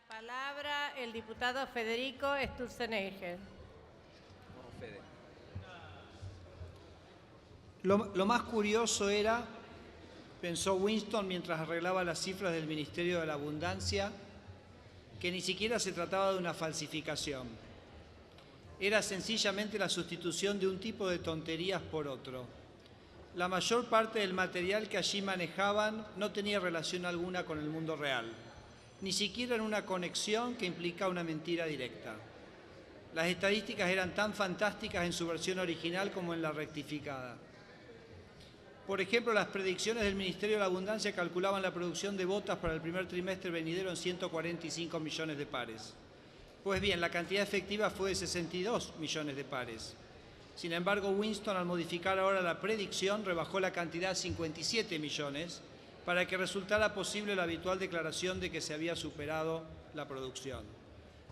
palabra el diputado Federico Sturzenegger. Lo más curioso era, pensó Winston mientras arreglaba las cifras del Ministerio de la Abundancia, que ni siquiera se trataba de una falsificación. Era sencillamente la sustitución de un tipo de tonterías por otro. La mayor parte del material que allí manejaban no tenía relación alguna con el mundo real, ni siquiera en una conexión que implica una mentira directa. Las estadísticas eran tan fantásticas en su versión original como en la rectificada. Por ejemplo, las predicciones del Ministerio de la Abundancia calculaban la producción de botas para el primer trimestre venidero en 145 millones de pares. Pues bien, la cantidad efectiva fue de 62 millones de pares. Sin embargo, Winston, al modificar ahora la predicción, rebajó la cantidad a 57 millones para que resultara posible la habitual declaración de que se había superado la producción.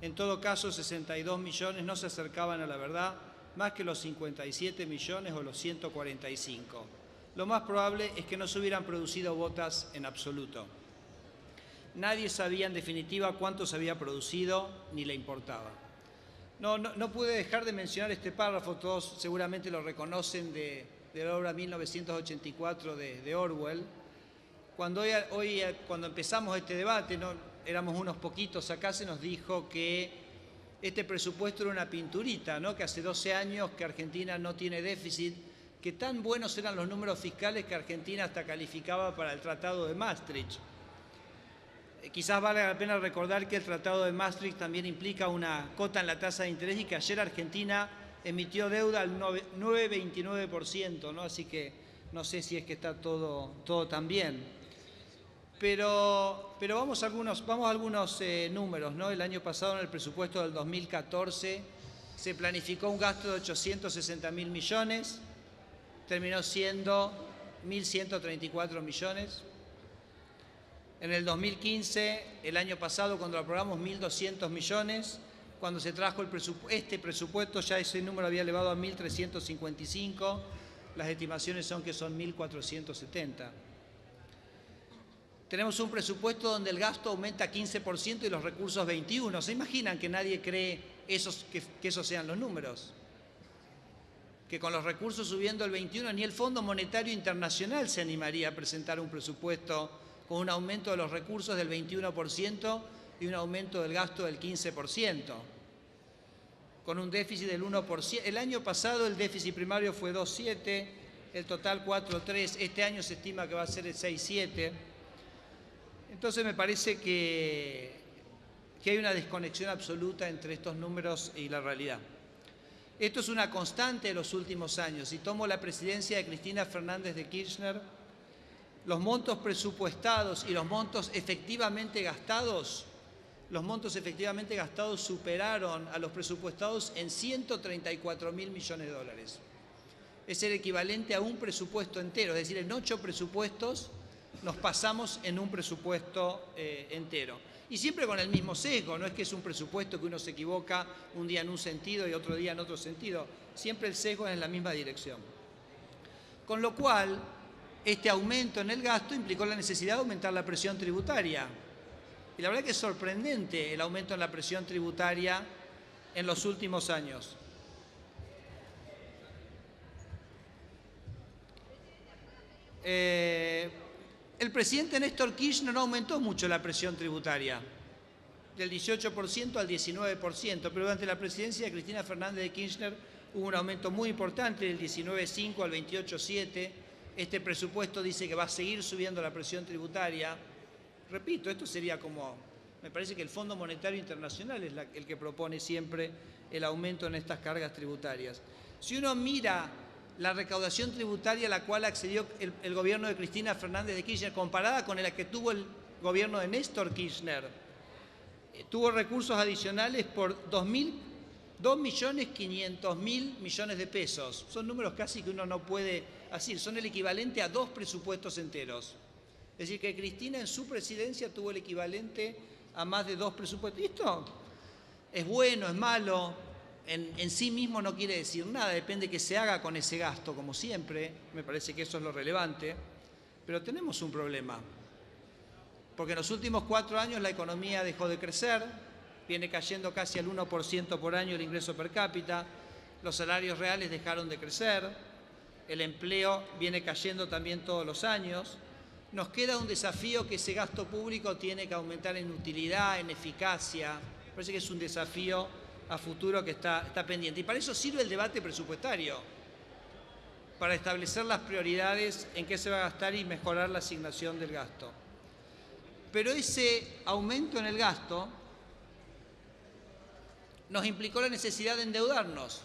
En todo caso, 62 millones no se acercaban a la verdad más que los 57 millones o los 145. Lo más probable es que no se hubieran producido botas en absoluto. Nadie sabía en definitiva cuánto se había producido ni le importaba. No pude dejar de mencionar este párrafo, todos seguramente lo reconocen de la obra 1984 de Orwell. Cuando empezamos este debate, éramos unos poquitos acá, se nos dijo que este presupuesto era una pinturita, ¿no? Que hace 12 años que Argentina no tiene déficit, que tan buenos eran los números fiscales que Argentina hasta calificaba para el Tratado de Maastricht. Quizás valga la pena recordar que el Tratado de Maastricht también implica una cota en la tasa de interés y que ayer Argentina emitió deuda al 9,29%, ¿no? Así que no sé si es que está todo tan bien. Pero vamos a algunos números, ¿no? El año pasado, en el presupuesto del 2014, se planificó un gasto de 860.000 millones, terminó siendo 1.134 millones. En el 2015, el año pasado, cuando lo aprobamos, 1.200 millones. Cuando se trajo este presupuesto, ya ese número había elevado a 1.355. Las estimaciones son que son 1.470. Tenemos un presupuesto donde el gasto aumenta 15% y los recursos 21%. ¿Se imaginan que nadie cree que esos sean los números? Que con los recursos subiendo el 21%, ni el Fondo Monetario Internacional se animaría a presentar un presupuesto con un aumento de los recursos del 21% y un aumento del gasto del 15%, con un déficit del 1%. El año pasado el déficit primario fue 2,7%, el total 4,3%, este año se estima que va a ser el 6,7%. Entonces me parece que hay una desconexión absoluta entre estos números y la realidad. Esto es una constante de los últimos años. Si tomo la presidencia de Cristina Fernández de Kirchner, los montos presupuestados y los montos efectivamente gastados superaron a los presupuestados en 134.000 millones de dólares. Es el equivalente a un presupuesto entero, es decir, en 8 presupuestos nos pasamos en un presupuesto entero. Y siempre con el mismo sesgo, no es que es un presupuesto que uno se equivoca un día en un sentido y otro día en otro sentido, siempre el sesgo es en la misma dirección. Con lo cual, este aumento en el gasto implicó la necesidad de aumentar la presión tributaria. Y la verdad que es sorprendente el aumento en la presión tributaria en los últimos años. El presidente Néstor Kirchner no aumentó mucho la presión tributaria, del 18% al 19%, pero durante la presidencia de Cristina Fernández de Kirchner hubo un aumento muy importante, del 19,5 al 28,7%. Este presupuesto dice que va a seguir subiendo la presión tributaria. Repito, esto sería como, me parece que el Fondo Monetario Internacional es el que propone siempre el aumento en estas cargas tributarias. Si uno mira la recaudación tributaria a la cual accedió el gobierno de Cristina Fernández de Kirchner comparada con la que tuvo el gobierno de Néstor Kirchner, tuvo recursos adicionales por 2.500.000 millones de pesos. Son números casi que uno no puede decir, son el equivalente a 2 presupuestos enteros. Es decir, que Cristina en su presidencia tuvo el equivalente a más de 2 presupuestos. Y esto es bueno, es malo. En sí mismo no quiere decir nada, depende que se haga con ese gasto, como siempre, me parece que eso es lo relevante, pero tenemos un problema. porque en los últimos 4 años la economía dejó de crecer, viene cayendo casi al 1% por año el ingreso per cápita, los salarios reales dejaron de crecer, el empleo viene cayendo también todos los años. Nos queda un desafío que ese gasto público tiene que aumentar en utilidad, en eficacia. Parece que es un desafío a futuro que está pendiente. Y para eso sirve el debate presupuestario, para establecer las prioridades en qué se va a gastar y mejorar la asignación del gasto. Pero ese aumento en el gasto nos implicó la necesidad de endeudarnos.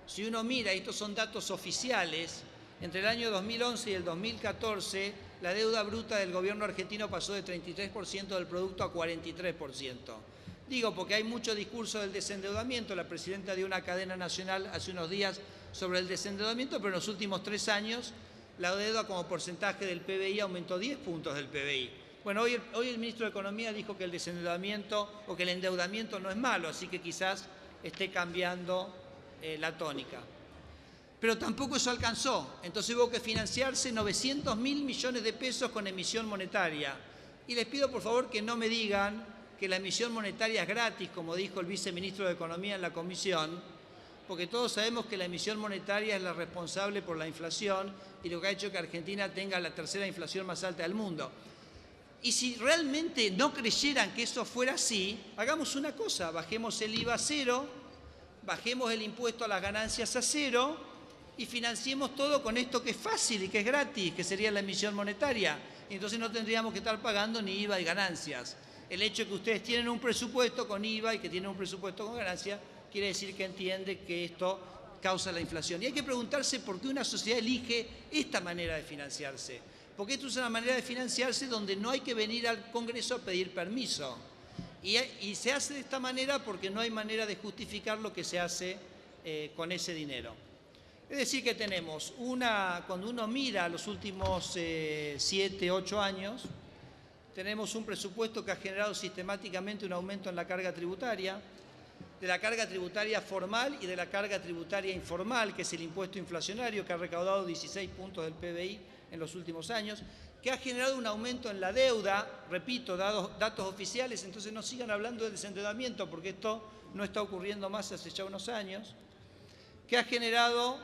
Si uno mira, y estos son datos oficiales, entre el año 2011 y el 2014, la deuda bruta del gobierno argentino pasó de 33% del producto a 43%. Digo, porque hay mucho discurso del desendeudamiento. La presidenta dio una cadena nacional hace unos días sobre el desendeudamiento, pero en los últimos 3 años la deuda como porcentaje del PBI aumentó 10 puntos del PBI. Bueno, hoy el ministro de Economía dijo que el desendeudamiento o que el endeudamiento no es malo, así que quizás esté cambiando la tónica. Pero tampoco eso alcanzó, entonces hubo que financiarse 900.000 millones de pesos con emisión monetaria. Y les pido por favor que no me digan que la emisión monetaria es gratis, como dijo el viceministro de Economía en la comisión, porque todos sabemos que la emisión monetaria es la responsable por la inflación y lo que ha hecho que Argentina tenga la tercera inflación más alta del mundo. Y si realmente no creyeran que eso fuera así, hagamos una cosa, bajemos el IVA a 0, bajemos el impuesto a las ganancias a 0 y financiemos todo con esto que es fácil y que es gratis, que sería la emisión monetaria. Y entonces no tendríamos que estar pagando ni IVA y ganancias. El hecho de que ustedes tienen un presupuesto con IVA y que tienen un presupuesto con ganancias quiere decir que entiende que esto causa la inflación. Y hay que preguntarse por qué una sociedad elige esta manera de financiarse. Porque esto es una manera de financiarse donde no hay que venir al Congreso a pedir permiso. Y se hace de esta manera porque no hay manera de justificar lo que se hace con ese dinero. Es decir, que tenemos cuando uno mira los últimos 7, 8 años, tenemos un presupuesto que ha generado sistemáticamente un aumento en la carga tributaria, de la carga tributaria formal y de la carga tributaria informal, que es el impuesto inflacionario, que ha recaudado 16 puntos del PBI en los últimos años, que ha generado un aumento en la deuda, repito, datos oficiales, entonces no sigan hablando de desendeudamiento, porque esto no está ocurriendo más hace ya unos años, que ha generado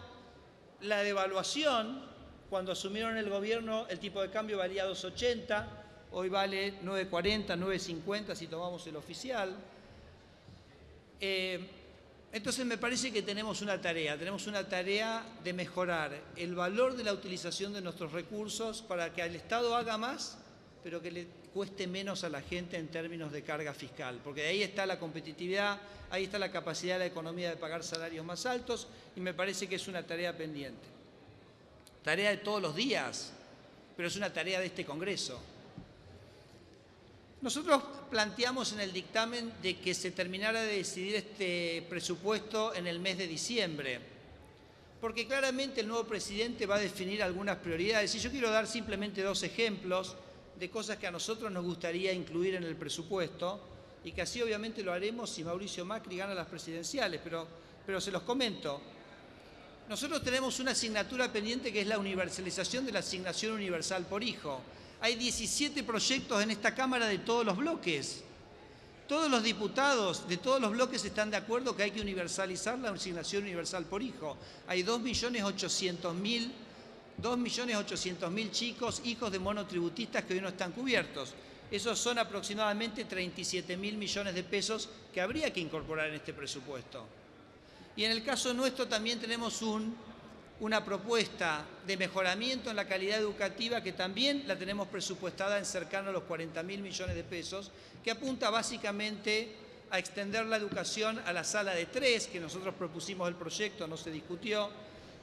la devaluación. Cuando asumieron el gobierno el tipo de cambio valía 2,80, hoy vale 9,40, 9,50 si tomamos el oficial. Entonces me parece que tenemos una tarea de mejorar el valor de la utilización de nuestros recursos para que el Estado haga más, pero que le cueste menos a la gente en términos de carga fiscal, porque de ahí está la competitividad, ahí está la capacidad de la economía de pagar salarios más altos, y me parece que es una tarea pendiente. Tarea de todos los días, pero es una tarea de este Congreso. Nosotros planteamos en el dictamen de que se terminara de decidir este presupuesto en el mes de diciembre, porque claramente el nuevo presidente va a definir algunas prioridades, y yo quiero dar simplemente 2 ejemplos de cosas que a nosotros nos gustaría incluir en el presupuesto, y que así obviamente lo haremos si Mauricio Macri gana las presidenciales, pero se los comento. Nosotros tenemos una asignatura pendiente que es la universalización de la asignación universal por hijo. Hay 17 proyectos en esta Cámara de todos los bloques. Todos los diputados de todos los bloques están de acuerdo que hay que universalizar la asignación universal por hijo. Hay 2.800.000 chicos, hijos de monotributistas que hoy no están cubiertos. Esos son aproximadamente 37.000 millones de pesos que habría que incorporar en este presupuesto. Y en el caso nuestro también tenemos una propuesta de mejoramiento en la calidad educativa que también la tenemos presupuestada en cercano a los 40.000 millones de pesos, que apunta básicamente a extender la educación a la sala de 3, que nosotros propusimos el proyecto, no se discutió,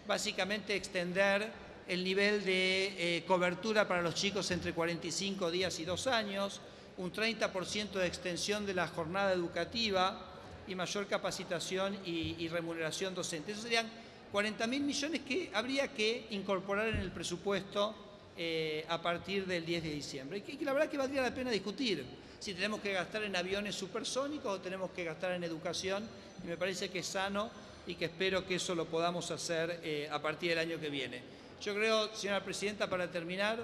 básicamente extender el nivel de cobertura para los chicos entre 45 días y 2 años, un 30% de extensión de la jornada educativa y mayor capacitación y remuneración docente. Esos serían 40.000 millones que habría que incorporar en el presupuesto a partir del 10 de diciembre. Y que la verdad que valdría la pena discutir si tenemos que gastar en aviones supersónicos o tenemos que gastar en educación, y me parece que es sano y que espero que eso lo podamos hacer a partir del año que viene. Yo creo, señora presidenta, para terminar,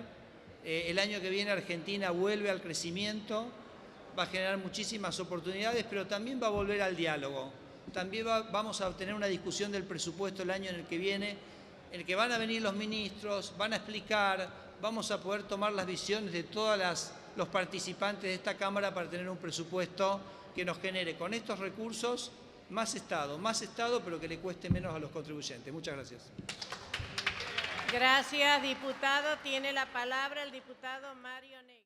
El año que viene Argentina vuelve al crecimiento, va a generar muchísimas oportunidades, pero también va a volver al diálogo. También vamos a tener una discusión del presupuesto el año en el que viene, en el que van a venir los ministros, van a explicar, vamos a poder tomar las visiones de todos los participantes de esta Cámara para tener un presupuesto que nos genere con estos recursos más Estado, pero que le cueste menos a los contribuyentes. Muchas gracias. Gracias, diputado. Tiene la palabra el diputado Mario Negri.